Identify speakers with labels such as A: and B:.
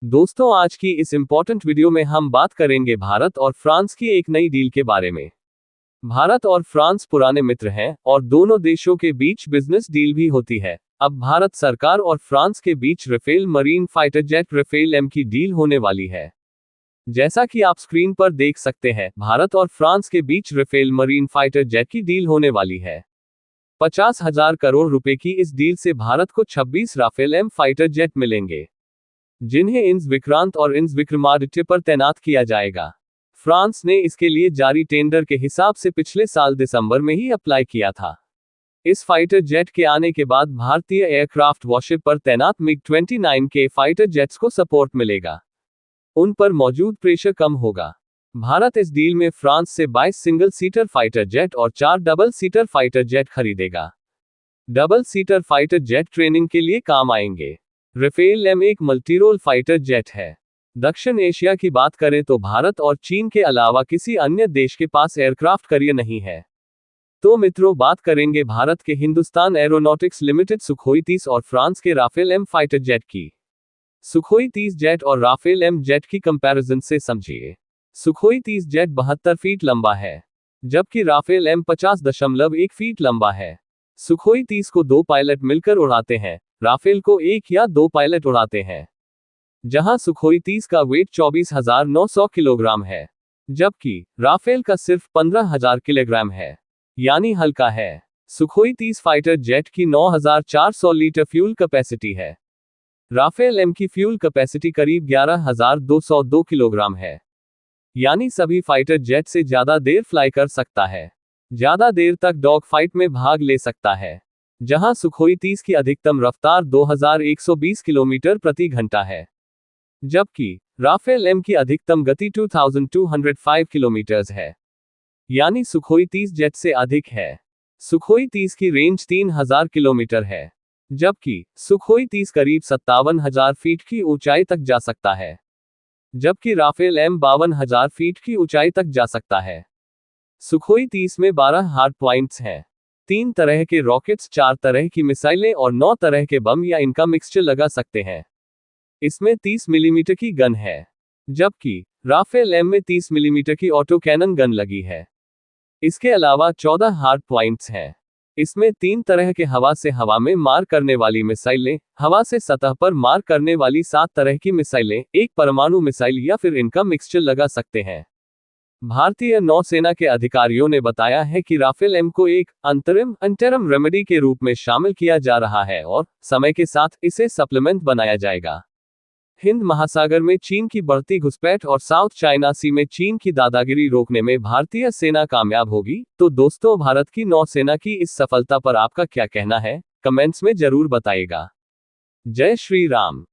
A: दोस्तों, आज की इस इम्पोर्टेंट वीडियो में हम बात करेंगे भारत और फ्रांस की एक नई डील के बारे में। भारत और फ्रांस पुराने मित्र हैं और दोनों देशों के बीच बिजनेस डील भी होती है। अब भारत सरकार और फ्रांस के बीच Rafale marine fighter jet Rafale M की डील होने वाली है। जैसा कि आप स्क्रीन पर देख सकते हैं, भारत और फ्रांस के बीच राफेल मरीन फाइटर जेट की डील होने वाली है। 50,000 करोड़ रुपए की इस डील से भारत को 26 राफेल एम फाइटर जेट मिलेंगे, जिन्हें इंस विक्रांत और इंस विक्रमादित्य पर तैनात किया जाएगा। फ्रांस ने इसके लिए जारी टेंडर के हिसाब से पिछले साल दिसंबर में ही अप्लाई किया था। इस फाइटर जेट के आने के बाद भारतीय एयरक्राफ्ट वॉरशिप पर तैनात मिग-29 के फाइटर जेट्स को सपोर्ट मिलेगा। उन पर मौजूद प्रेशर कम होगा। भारत इस डील में फ्रांस से 22 सिंगल सीटर फाइटर जेट और 4 डबल सीटर फाइटर जेट खरीदेगा। Double seater fighter jet training के लिए काम आएंगे। राफेल एम एक मल्टीरोल फाइटर जेट है। दक्षिण एशिया की बात करें तो भारत और चीन के अलावा किसी अन्य देश के पास एयरक्राफ्ट कैरियर नहीं है। तो मित्रों, बात करेंगे भारत के हिंदुस्तान एरोनॉटिक्स लिमिटेड सुखोई 30 और फ्रांस के राफेल एम फाइटर जेट की। सुखोई 30 जेट और राफेल एम जेट की कंपैरिजन से समझिए। सुखोई 30 जेट 72 फीट लंबा है, जबकि राफेल एम 50.1 फीट लंबा है। सुखोई 30 को 2 पायलट मिलकर उड़ाते हैं, राफेल को 1 या 2 पायलट उड़ाते हैं। जहां सुखोई 30 का वेट 24,900 किलोग्राम है, जबकि राफेल का सिर्फ 15,000 किलोग्राम है, यानी हल्का है। सुखोई 30 फाइटर जेट की 9,400 लीटर फ्यूल कैपेसिटी है। राफेल एम की फ्यूल कैपेसिटी करीब 11,202 किलोग्राम है, यानी सभी फाइटर जेट से ज्यादा देर फ्लाई कर सकता है, ज्यादा देर तक डॉग फाइट में भाग ले सकता है। जहां सुखोई 30 की अधिकतम रफ्तार 2120 किलोमीटर प्रति घंटा है, जबकि राफेल एम की अधिकतम गति 2205 किलोमीटर है, यानी सुखोई 30 जेट से अधिक है। सुखोई 30 की रेंज 3000 किलोमीटर है, जबकि सुखोई 30 करीब 57,000 फीट की ऊंचाई तक जा सकता है, जबकि राफेल एम 52,000 फीट की ऊंचाई तक जा सकता है। सुखोई 30 में 12 हार्ड पॉइंट्स हैं, 3 तरह के रॉकेट्स, 4 तरह की मिसाइलें और 9 तरह के बम या इनका मिक्सचर लगा सकते हैं। इसमें 30 मिलीमीटर की गन है, जबकि राफेल एम में 30 मिलीमीटर की ऑटो कैनन गन लगी है। इसके अलावा 14 हार्ड पॉइंट्स हैं। इसमें 3 तरह के हवा से हवा में मार करने वाली मिसाइलें, हवा से सतह पर मार करने वाली 7 तरह की मिसाइलें, एक परमाणु मिसाइल या फिर इनका मिक्सचर लगा सकते हैं। भारतीय नौसेना के अधिकारियों ने बताया है कि राफेल एम को एक अंतरिम रेमेडी के रूप में शामिल किया जा रहा है और समय के साथ इसे सप्लीमेंट बनाया जाएगा। हिंद महासागर में चीन की बढ़ती घुसपैठ और साउथ चाइना सी में चीन की दादागिरी रोकने में भारतीय सेना कामयाब होगी। तो दोस्तों, भारत की नौसेना की इस सफलता पर आपका क्या कहना है, कमेंट्स में जरूर बताइएगा। जय श्री राम।